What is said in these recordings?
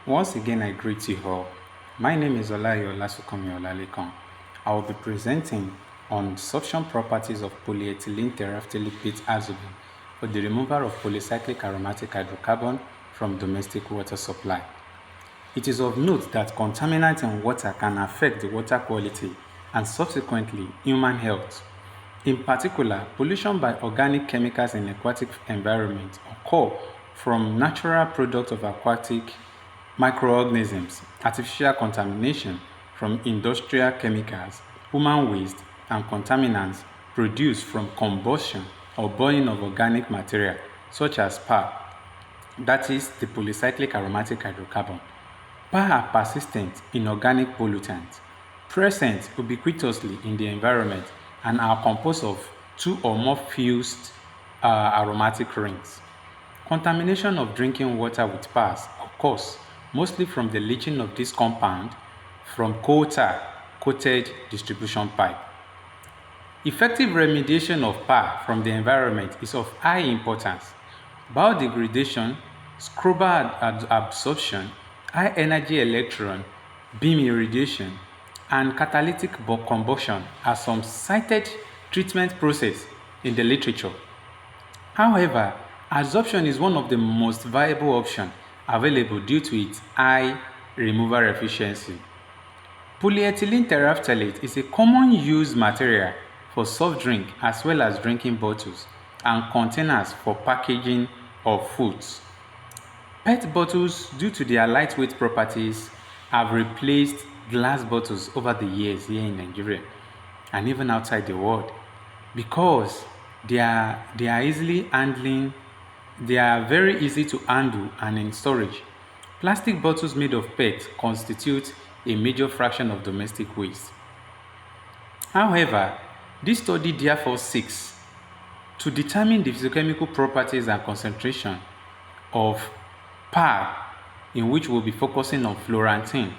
Once again, I greet you all. My name is Olayola Sukomi Olalekan. I will be presenting on suction properties of polyethylene terephthalate beta adsorbate for the removal of polycyclic aromatic hydrocarbon from domestic water supply. It is of note that contaminants in water can affect the water quality and subsequently human health. In particular, pollution by organic chemicals in aquatic environments occur from natural products of aquatic microorganisms, artificial contamination from industrial chemicals, human waste, and contaminants produced from combustion or burning of organic material such as PAR, that is the polycyclic aromatic hydrocarbon. PAR are persistent inorganic pollutants present ubiquitously in the environment and are composed of two or more fused aromatic rings. Contamination of drinking water with PARs occurs mostly from the leaching of this compound from coal tar coated distribution pipe. Effective remediation of PAR from the environment is of high importance. Biodegradation, scrubber absorption, high energy electron beam irradiation, and catalytic combustion are some cited treatment processes in the literature. However, adsorption is one of the most viable options available due to its high removal efficiency. Polyethylene terephthalate is a common use material for soft drink as well as drinking bottles and containers for packaging of foods. PET bottles, due to their lightweight properties, have replaced glass bottles over the years here in Nigeria and even outside the world because they are very easy to handle and in storage. Plastic bottles made of PET constitute a major fraction of domestic waste. However, this study therefore seeks to determine the physiochemical properties and concentration of PAR, in which we'll be focusing on fluorantine,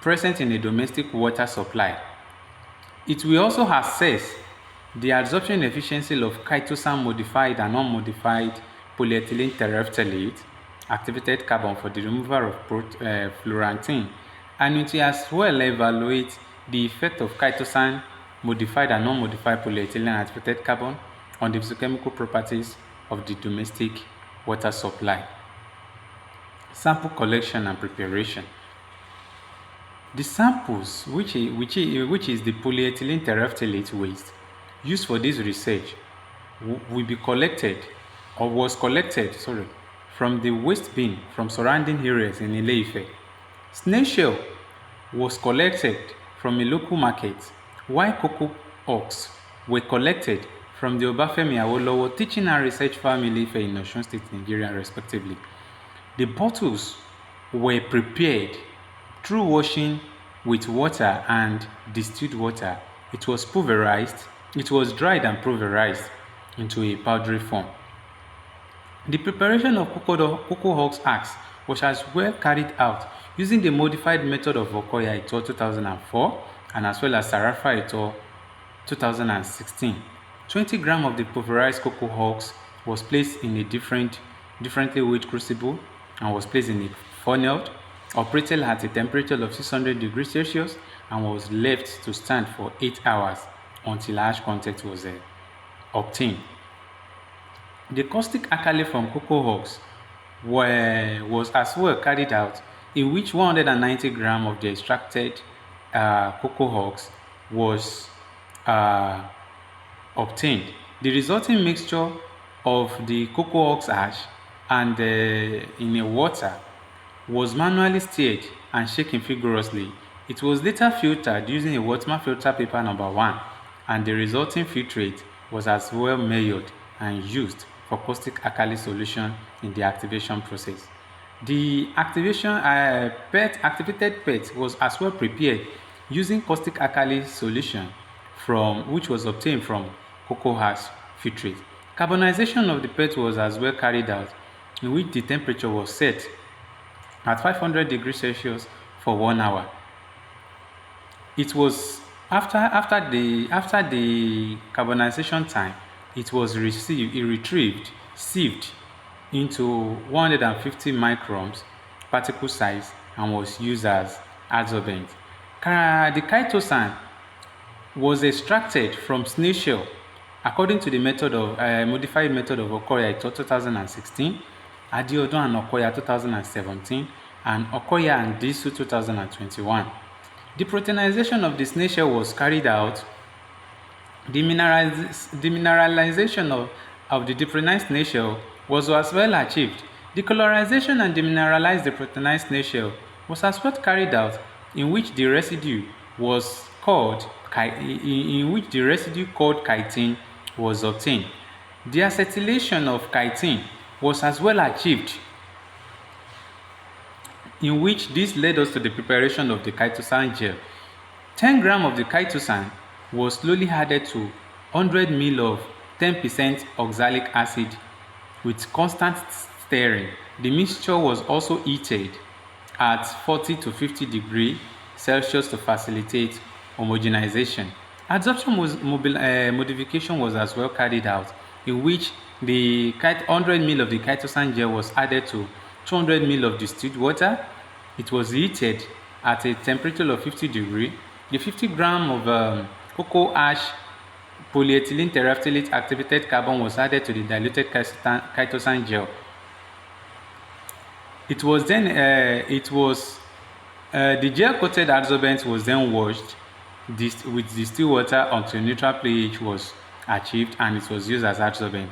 present in a domestic water supply. It will also assess the adsorption efficiency of chitosan modified and unmodified polyethylene terephthalate activated carbon for the removal of fluorantine, and it will as well evaluate the effect of chitosan modified and unmodified polyethylene activated carbon on the physiochemical properties of the domestic water supply. Sample collection and preparation. The samples, which is the polyethylene terephthalate waste used for this research, will be collected or was collected from the waste bin from surrounding areas in Ile-Ife. Snail shell was collected from a local market, while cocoa husk were collected from the Obafemi Awolowo Teaching and Research Farm Ile-Ife in Osun State, Nigeria, respectively. The bottles were prepared through washing with water and distilled water. It was dried and pulverized into a powdery form. The preparation of cocoa husk was as well carried out using the modified method of Okoya et al. 2004 and as well as Sarafa et al. 2016. 20 grams of the pulverized cocoa husk was placed in a differently weighed crucible and was placed in a funnel, operated at a temperature of 600 degrees Celsius, and was left to stand for 8 hours until ash content was obtained. The caustic alkali from cocoa husk was as well carried out, in which 190 grams of the extracted cocoa husk was obtained. The resulting mixture of the cocoa husk ash and in a water was manually stirred and shaken vigorously. It was later filtered using a Wattman filter paper number 1, and the resulting filtrate was as well measured and used for caustic alkali solution in the activation process. The activated PET was as well prepared using caustic alkali solution which was obtained from cocoa ash filtrate. Carbonization of the PET was as well carried out, in which the temperature was set at 500 degrees Celsius for 1 hour. It was after the carbonization time, it was sieved into 150 microns particle size and was used as adsorbent. The chitosan was extracted from snail shell according to the modified method of Okoya 2016, Adiodun and Okoya 2017, and Okoya and Disu 2021. The proteinization of the snail shell was carried out. The mineralization of the deproteinized snail shell was as well achieved. The colorization and demineralized deproteinized snail shell was as well carried out, in which the residue called chitin was obtained. The acetylation of chitin was as well achieved, in which this led us to the preparation of the chitosan gel. 10 grams of the chitosan was slowly added to 100 ml of 10% oxalic acid with constant stirring. The mixture was also heated at 40 to 50 degrees Celsius to facilitate homogenization. Adsorption modification was as well carried out, in which the 100 ml of the chitosan gel was added to 200 ml of distilled water. It was heated at a temperature of 50 degrees. The 50 grams of cocoa ash polyethylene terephthalate activated carbon was added to the diluted chitosan gel. It was then the gel-coated adsorbent was then washed with distilled water until neutral pH was achieved, and it was used as adsorbent.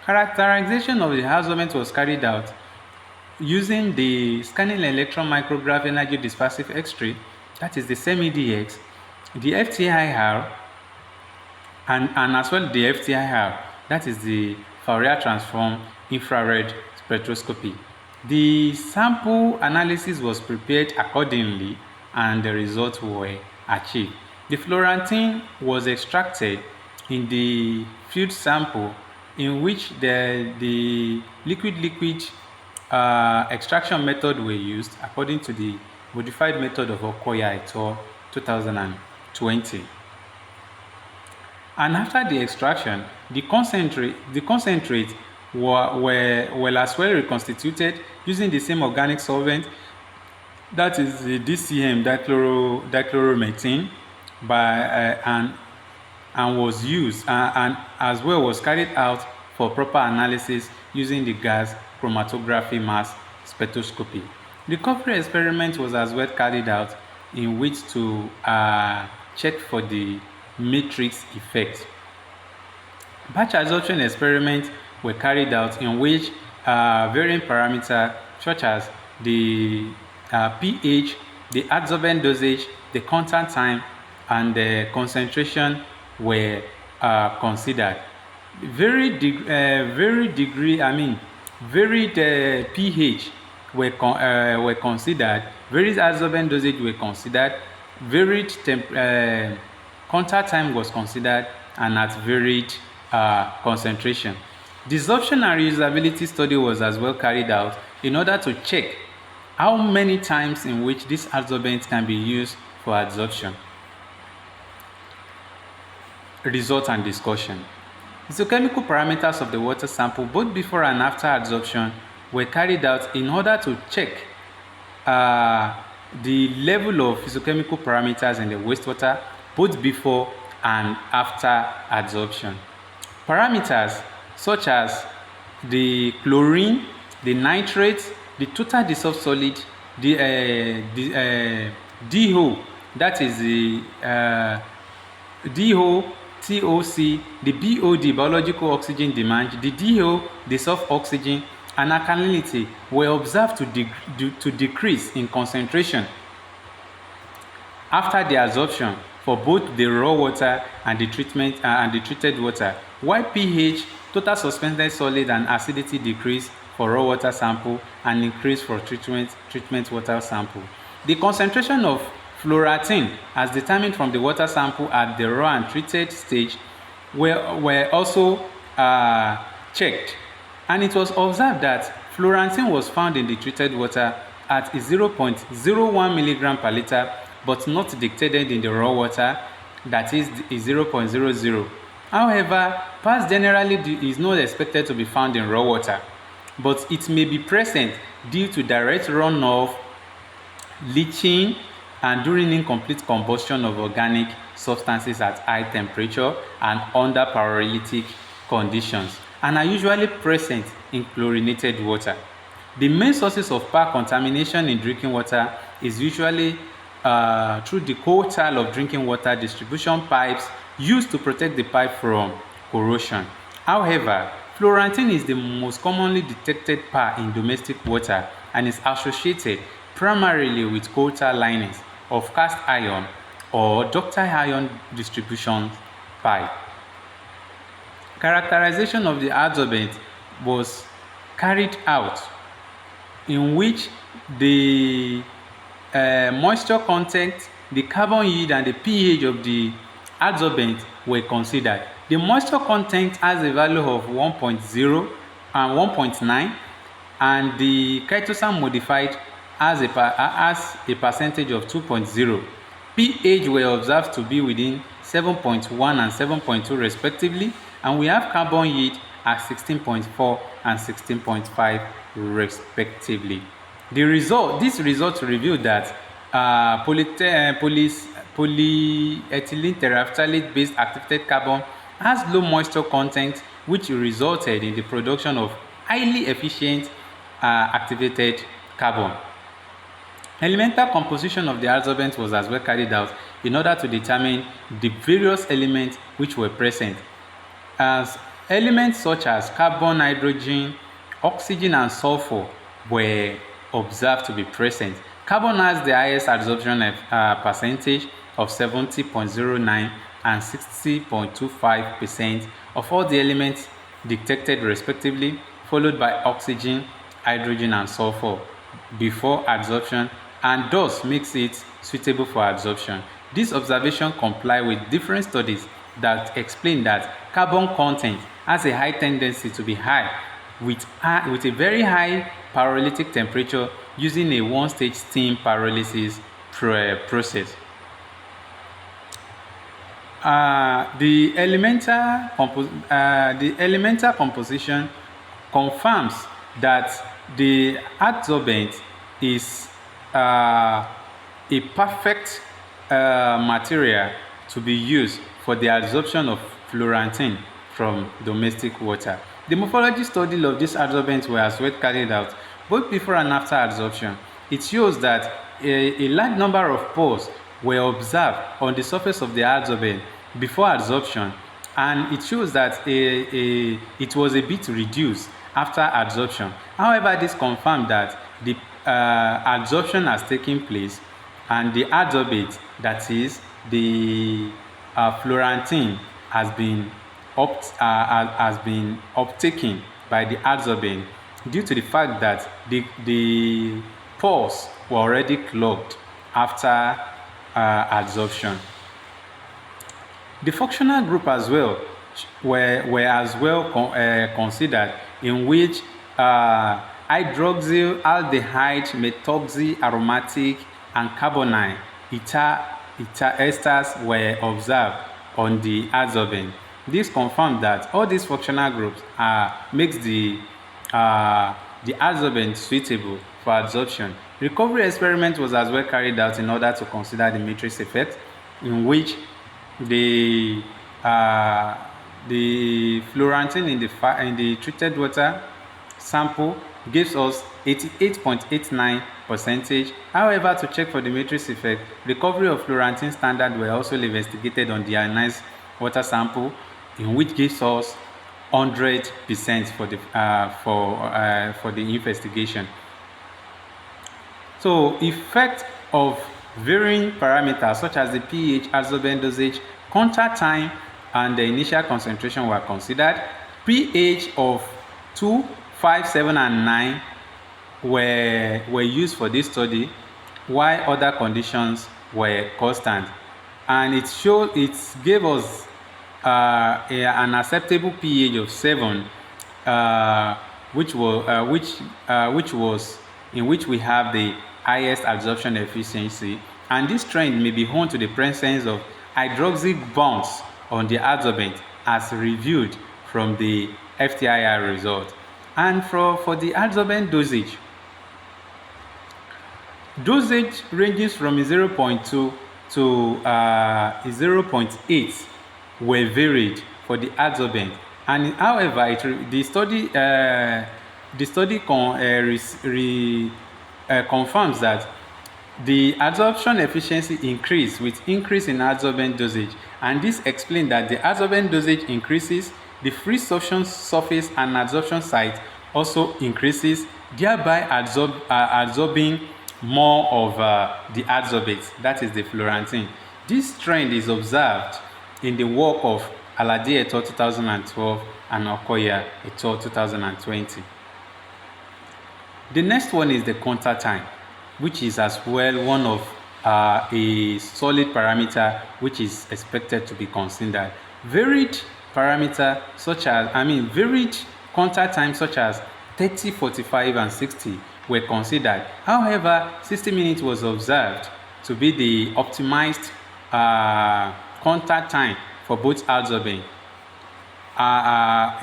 Characterization of the adsorbent was carried out using the scanning electron micrograph energy dispersive X-ray, that is the SEMI-DX, the FTIR, and as well the FTIR, that is the Fourier transform infrared spectroscopy. The sample analysis was prepared accordingly, and the results were achieved. The fluorantin was extracted in the field sample, in which the liquid extraction method were used according to the modified method of Okoya et al. 2020. And after the extraction, the concentrate were as well reconstituted using the same organic solvent, that is the DCM, dichloromethane, and was used and as well was carried out for proper analysis using the gas chromatography mass spectroscopy. The recovery experiment was as well carried out, in which to check for the matrix effect. Batch adsorption experiments were carried out, in which varying parameters such as the pH, the adsorbent dosage, the contact time, and the concentration were considered. Varied pH were considered, varied adsorbent dosage were considered, varied contact time was considered, and at varied concentration. Desorption and reusability study was as well carried out in order to check how many times in which this adsorbent can be used for adsorption. Result and discussion. Physiochemical parameters of the water sample, both before and after adsorption, were carried out in order to check the level of physiochemical parameters in the wastewater, both before and after adsorption. Parameters such as the chlorine, the nitrates, the total dissolved solid, the DO, that is the DO, TOC, the BOD, biological oxygen demand, the DO, the soft oxygen, and alkalinity were observed to decrease in concentration after the adsorption for both the raw water and the treated water, while pH, total suspended solid, and acidity decreased for raw water sample and increased for treatment water sample. The concentration of fluorantin, as determined from the water sample at the raw and treated stage, were also checked, and it was observed that fluorantin was found in the treated water at 0.01 milligram per liter, but not detected in the raw water, that is 0.00. However, PAS generally is not expected to be found in raw water, but it may be present due to direct runoff leaching, and during incomplete combustion of organic substances at high temperature and under pyrolytic conditions, and are usually present in chlorinated water. The main sources of PAR contamination in drinking water is usually through the cold tile of drinking water distribution pipes used to protect the pipe from corrosion. However, fluorantine is the most commonly detected PAR in domestic water and is associated primarily with coal tar linings of cast iron or ductile iron distribution pipe. Characterization of the adsorbent was carried out, in which the moisture content, the carbon yield, and the pH of the adsorbent were considered. The moisture content has a value of 1.0 and 1.9, and the chitosan modified has a percentage of 2.0. pH were observed to be within 7.1 and 7.2 respectively, and we have carbon yield at 16.4 and 16.5 respectively. These results revealed that polyethylene terephthalate based activated carbon has low moisture content, which resulted in the production of highly efficient activated carbon. Elemental composition of the adsorbent was as well carried out in order to determine the various elements which were present, as elements such as carbon, hydrogen, oxygen, and sulfur were observed to be present. Carbon has the highest adsorption percentage of 70.09 and 60.25% of all the elements detected respectively, followed by oxygen, hydrogen, and sulfur before adsorption, and thus makes it suitable for adsorption. This observation comply with different studies that explain that carbon content has a high tendency to be high with a very high pyrolytic temperature using a one-stage steam pyrolysis process. The elemental composition confirms that the adsorbent is a perfect material to be used for the adsorption of fluorantine from domestic water. The morphology study of this adsorbent were as well carried out both before and after adsorption. It shows that a large number of pores were observed on the surface of the adsorbent before adsorption, and it shows that it was a bit reduced after adsorption. However, this confirmed that the adsorption has taken place, and the adsorbate, that is the fluorantine, has been uptaken by the adsorbent due to the fact that the pores were already clogged after adsorption. The functional group as well were as well considered, in which hydroxyl, aldehyde, methoxy, aromatic, and carbonyl esters were observed on the adsorbent. This confirmed that all these functional groups makes the adsorbent suitable for adsorption. Recovery experiment was as well carried out in order to consider the matrix effect, in which the fluorantine in the treated water sample gives us 88.89%. However, to check for the matrix effect, recovery of fluorantine standard were also investigated on the ionized water sample, in which gives us 100% for the investigation. So, effect of varying parameters such as the pH, adsorbent dosage, contact time, and the initial concentration were considered. pH of 2, 5, 7, and 9 were used for this study, while other conditions were constant, and it gave us an acceptable pH of 7, which we have the highest adsorption efficiency, and this trend may be owed to the presence of hydroxyl bonds on the adsorbent as reviewed from the FTIR result. And for the adsorbent dosage, Dosage ranges from 0.2 to 0.8 were varied for the adsorbent, and however, the study confirms that the adsorption efficiency increased with increase in adsorbent dosage, and this explains that the adsorbent dosage increases, the free suction surface and adsorption site also increases, thereby absorbing more of the adsorbate, that is the fluorantine. This trend is observed in the work of Alade et al. 2012 and Okoya et al. 2020. The next one is the contact time, which is as well one of a solid parameter which is expected to be considered. Varied parameter varied contact time such as 30, 45, and 60 were considered. However, 60 minutes was observed to be the optimized contact time for both adsorbent.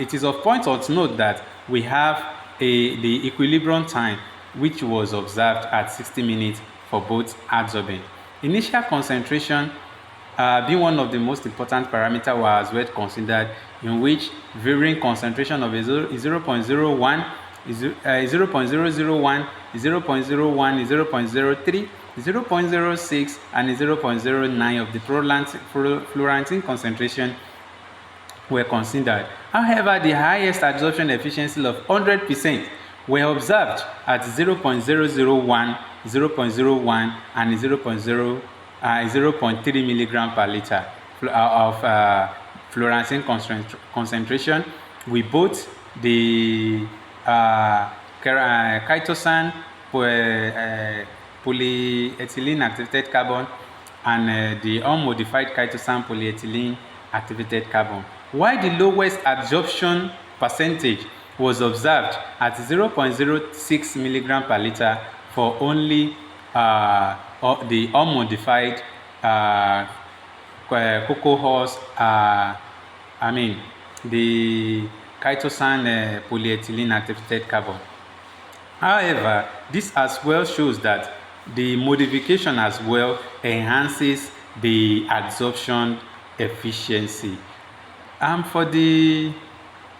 It is of point of note that we have the equilibrium time which was observed at 60 minutes for both adsorbent. Initial concentration being one of the most important parameters was well considered, in which varying concentration of 0.01, 0.001, 0.001, 0.03, 0.06, and 0.09 of the fluorantine concentration were considered. However, the highest adsorption efficiency of 100% were observed at 0.001, 0.01, and 0.3 milligram per liter of fluorantine concentration with both the chitosan polyethylene activated carbon and the unmodified chitosan polyethylene activated carbon, while the lowest absorption percentage was observed at 0.06 milligram per liter for only the unmodified cocoa husk, the chitosan polyethylene activated carbon. However, this as well shows that the modification as well enhances the adsorption efficiency. For the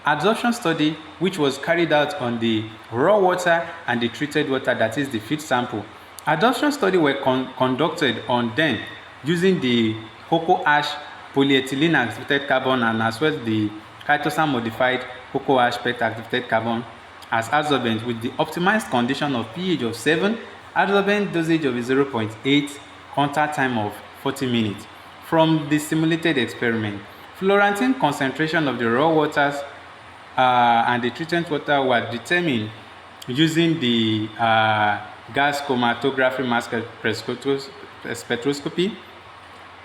adsorption study, which was carried out on the raw water and the treated water, that is the feed sample, adsorption study were conducted on them using the cocoa ash polyethylene activated carbon and as well the chitosan modified cocoa ash PET activated carbon as adsorbent with the optimized condition of pH of 7, adsorbent dosage of 0.8, contact time of 40 minutes. From the simulated experiment, fluorantine concentration of the raw waters and the treatment water were determined using the gas chromatography mass spectroscopy,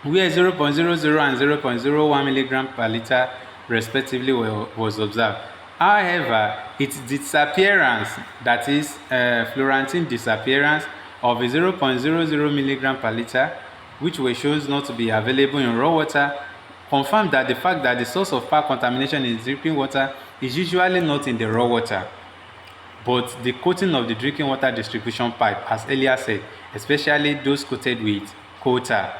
where 0.00 and 0.01 milligram per liter respectively was observed. However, its disappearance, that is fluorantine disappearance of 0.00 milligram per liter, which were shown not to be available in raw water, confirmed that the fact that the source of power contamination in drinking water is usually not in the raw water, but the coating of the drinking water distribution pipe, as earlier said, especially those coated with coal tar.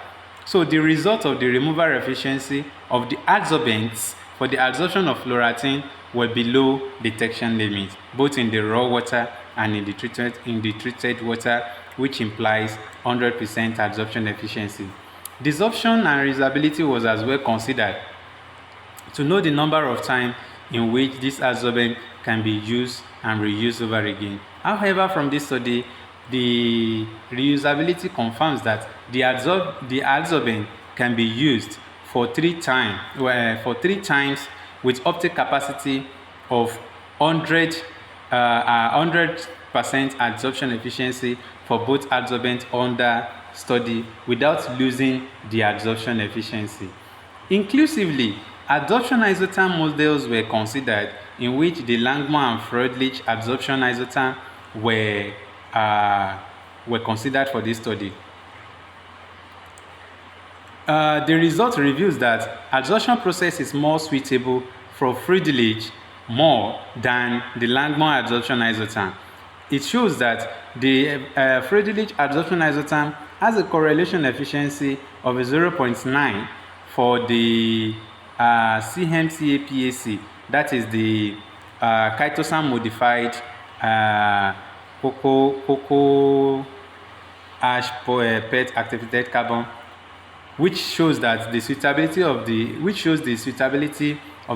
So the result of the removal efficiency of the adsorbents for the adsorption of fluorantine were below detection limits, both in the raw water and in the treated water, which implies 100% adsorption efficiency. Desorption and reusability was as well considered to know the number of times in which this adsorbent can be used and reused over again. However, from this study, the reusability confirms that the adsorbent can be used for 3 times with uptake capacity of 100% adsorption efficiency for both adsorbent under study without losing the adsorption efficiency. Inclusively, adsorption isoterm models were considered, in which the Langmuir and Freundlich adsorption isoterm were considered for this study. The result reveals that adsorption process is more suitable for Freundlich more than the Langmuir adsorption isotherm. it shows that the Friedrich absorption isotherm has a correlation efficiency of a 0.9 for the CMCA-PAC, that is the chitosan modified cocoa ash PET activated carbon, which shows that the suitability of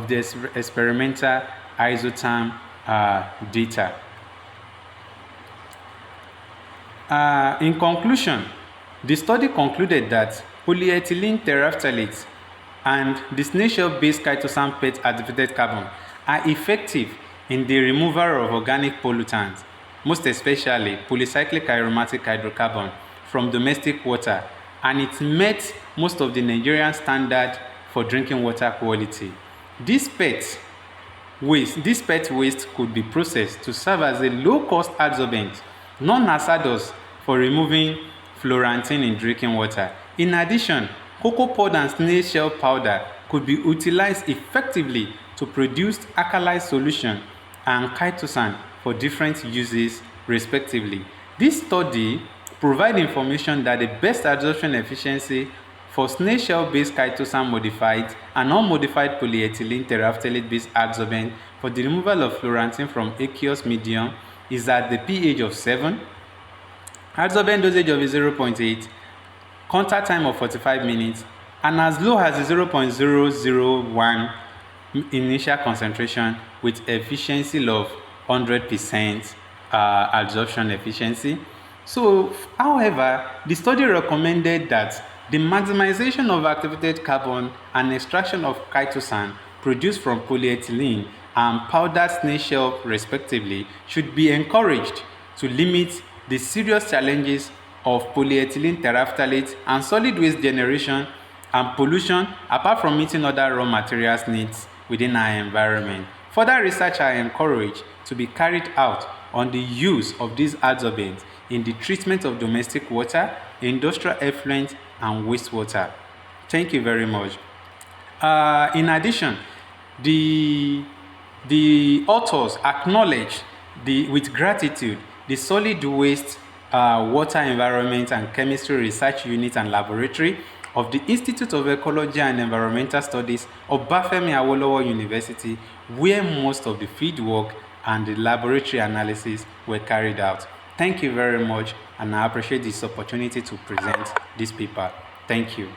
the experimental isotherm data. In conclusion, the study concluded that polyethylene terephthalate and the snail shell-based chitosan PET activated carbon are effective in the removal of organic pollutants, most especially polycyclic aromatic hydrocarbon, from domestic water, and it met most of the Nigerian standard for drinking water quality. This PET waste could be processed to serve as a low-cost adsorbent, non-hazardous for removing fluorantine in drinking water. In addition, cocoa pod and snail shell powder could be utilized effectively to produce alkali solution and chitosan for different uses respectively. This study provides information that the best absorption efficiency for snail shell-based chitosan modified and unmodified polyethylene terephthalate-based adsorbent for the removal of fluorantine from aqueous medium is at the pH of 7, adsorbent dosage of 0.8, contact time of 45 minutes, and as low as 0.001 initial concentration with efficiency of 100% absorption efficiency. So, however, the study recommended that the maximization of activated carbon and extraction of chitosan produced from polyethylene and powdered snail shell respectively should be encouraged to limit the serious challenges of polyethylene terephthalate and solid waste generation and pollution, apart from meeting other raw materials needs within our environment. Further research are encouraged to be carried out on the use of these adsorbents in the treatment of domestic water, industrial effluent, and wastewater. Thank you very much. In addition, the authors acknowledge with gratitude the Solid Waste Water Environment and Chemistry Research Unit and Laboratory of the Institute of Ecology and Environmental Studies of Bafemi Awolowo University, where most of the fieldwork and the laboratory analysis were carried out. Thank you very much, and I appreciate this opportunity to present this paper. Thank you.